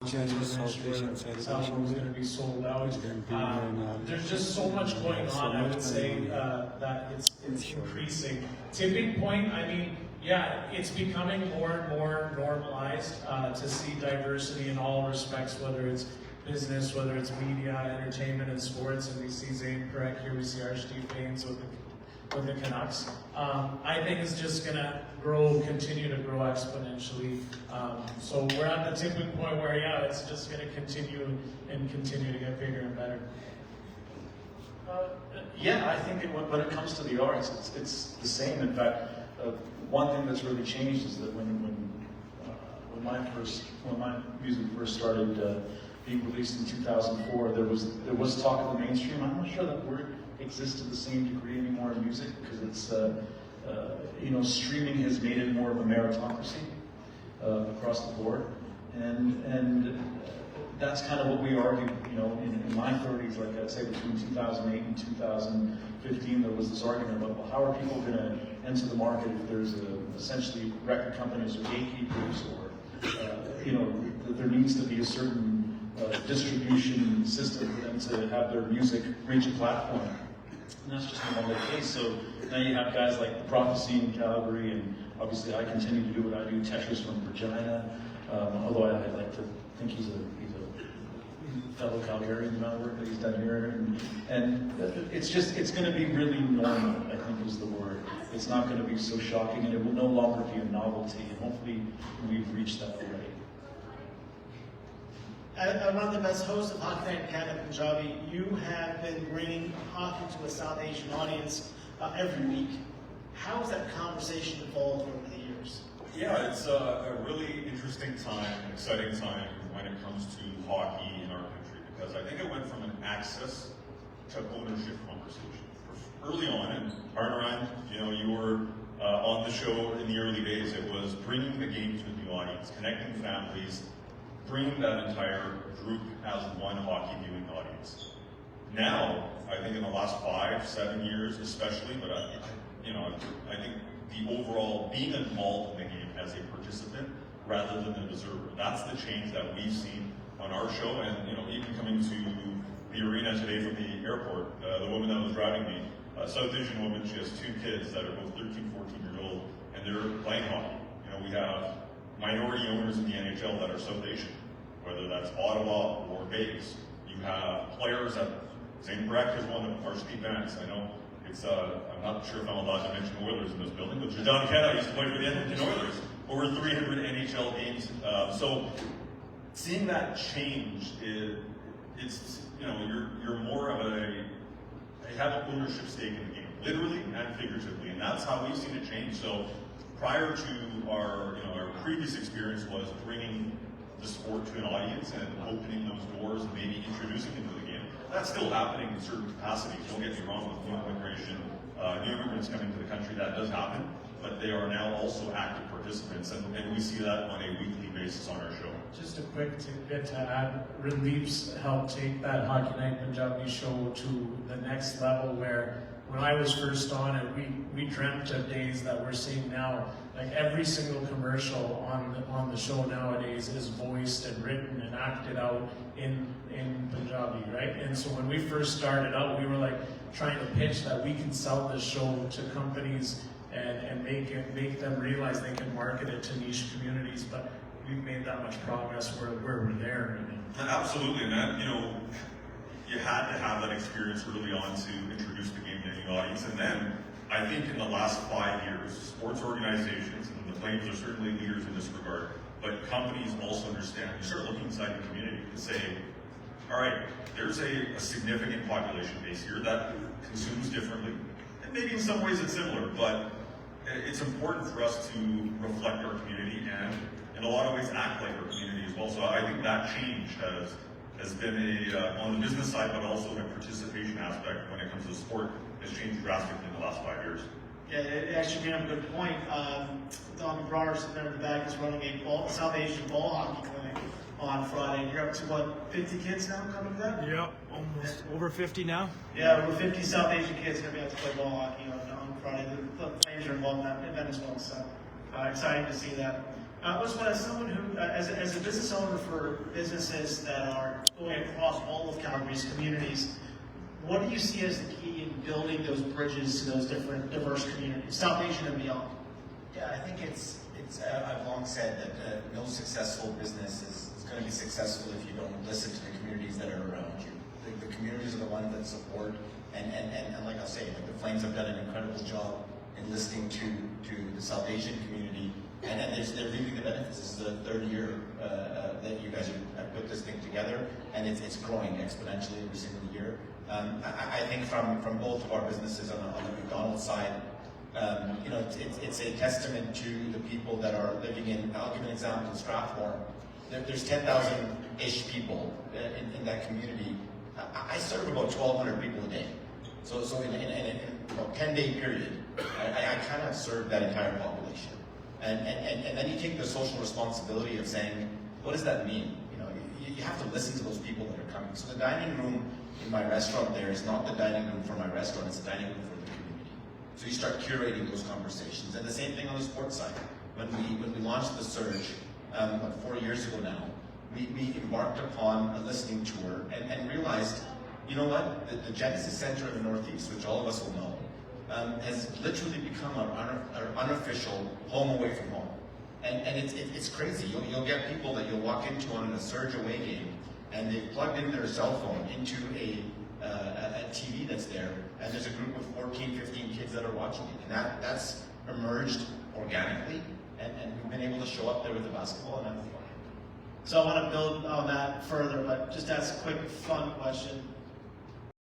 Calgary South Asian celebration was going to be sold out. There's just so much going on. I would say that it's increasing. Tipping point. I mean, yeah, it's becoming more and more normalized to see diversity in all respects, whether it's business, whether it's media, entertainment, and sports. And we see Zane correct here. We see our Steve Baines with the Canucks. I think it's just going to continue to grow exponentially. So we're at the tipping point where, yeah, it's just going to continue to get bigger and better. Yeah, I think when it comes to the arts, it's the same. In fact, one thing that's really changed is that when my music first started being released in 2004, there was talk of the mainstream. I'm not sure that word exists to the same degree anymore in music, because it's streaming has made it more of a meritocracy across the board, and that's kind of what we argued. In my 30s, like I'd say between 2008 and 2015, there was this argument about, well, how are people going to enter the market if there's essentially record companies or gatekeepers, or that there needs to be a certain distribution system for them to have their music reach a platform. And that's just no longer the case. So now you have guys like The Prophecy in Calgary, and obviously I continue to do what I do, Tetris from Regina, although I like to think he's a fellow Calgarian, the amount of work that he's done here. And it's going to be really normal, I think is the word. It's not going to be so shocking, and it will no longer be a novelty, and hopefully we've reached that already. As one of the best hosts of Hockey Night in Canada, Punjabi, you have been bringing hockey to a South Asian audience every week. How has that conversation evolved over the years? Yeah, it's a really interesting time, an exciting time when it comes to hockey in our country, because I think it went from an access to ownership conversation. Early on, and Arnaran, you were on the show in the early days. It was bringing the game to a new audience, connecting families, bringing that entire group as one hockey viewing audience. Now, I think in the last 5-7 years especially, but I think the overall being involved in the game as a participant rather than an observer, that's the change that we've seen on our show. And even coming to the arena today from the airport, the woman that was driving me, a South Asian woman, she has 2 kids that are both 13, 14 years old, and they're playing hockey. We have minority owners in the NHL that are South Asian, whether that's Ottawa or Vegas. You have players that, Zane Breck is one of varsity bands. I know it's, I'm not sure if I'm allowed to mention Oilers in this building, but Janda Kenna used to play for the Edmonton Oilers. Over 300 NHL games. So seeing that change, it's you're more of you have an ownership stake in the game, literally and figuratively, and that's how we've seen it change. So prior to our previous experience was bringing the sport to an audience and opening those doors and maybe introducing them to the game. That's still happening in certain capacities. Don't get me wrong, with new immigration, new immigrants coming to the country, that does happen, but they are now also active participants, and we see that on a weekly basis on our show. Just a quick tidbit to add, Randip's helped take that Hockey Night Punjabi show to the next level, where when I was first on it, we dreamt of days that we're seeing now. Like every single commercial on the show nowadays is voiced and written and acted out in Punjabi, right? And so when we first started out, we were like trying to pitch that we can sell this show to companies and make them realize they can market it to niche communities. But we've made that much progress where we're there. Absolutely, and that you had to have that experience early on to introduce the game to any audience, and then I think in the last 5 years, sports organizations, and the Flames are certainly leaders in this regard, but companies also understand, you start looking inside the community to say, all right, there's a significant population base here that consumes differently, and maybe in some ways it's similar, but it's important for us to reflect our community and in a lot of ways act like our community as well. So I think that change has been on the business side, but also in a participation aspect when it comes to sport, has changed drastically in the last 5 years. Yeah, it actually made up a good point. Don McBrower, sitting there in the back, is running a South Asian ball hockey clinic on Friday. And you're up to, what, 50 kids now coming to that? Yeah, almost over 50 now. Yeah, over 50 South Asian kids going to be able to play ball hockey on Friday. The Flames are involved in that event as well, so exciting to see that. As someone who, as a business owner for businesses that are going across all of Calgary's communities, what do you see as the key in building those bridges to those different diverse communities, South Asian and beyond? Yeah, I think I've long said that no successful business is going to be successful if you don't listen to the communities that are around you. The communities are the ones that support, and like I'll say, like the Flames have done an incredible job in listening to the South Asian community, and they're reaping the benefits. This is the third year that you guys have put this thing together, and it's growing exponentially every single year. I think from both of our businesses on the McDonald's side, it's a testament to the people that are living in. I'll give an example in Strathmore. There's 10,000-ish people in that community. I serve about 1,200 people a day. So in a 10-day period, I kind of serve that entire population. And then you take the social responsibility of saying, what does that mean? You have to listen to those people that are coming. So the dining room in my restaurant there is not the dining room for my restaurant, it's the dining room for the community. So you start curating those conversations. And the same thing on the sports side. When we launched the Surge, 4 years ago now, we embarked upon a listening tour and realized, you know what, the Genesis Center in the Northeast, which all of us will know, has literally become our unofficial home away from home. And it's crazy. You'll get people that you'll walk into on a Surge away game, and they've plugged in their cell phone into a TV that's there, and there's a group of 14, 15 kids that are watching it. And that's emerged organically, and we've been able to show up there with the basketball and have fun. So I want to build on that further, but just ask a quick fun question.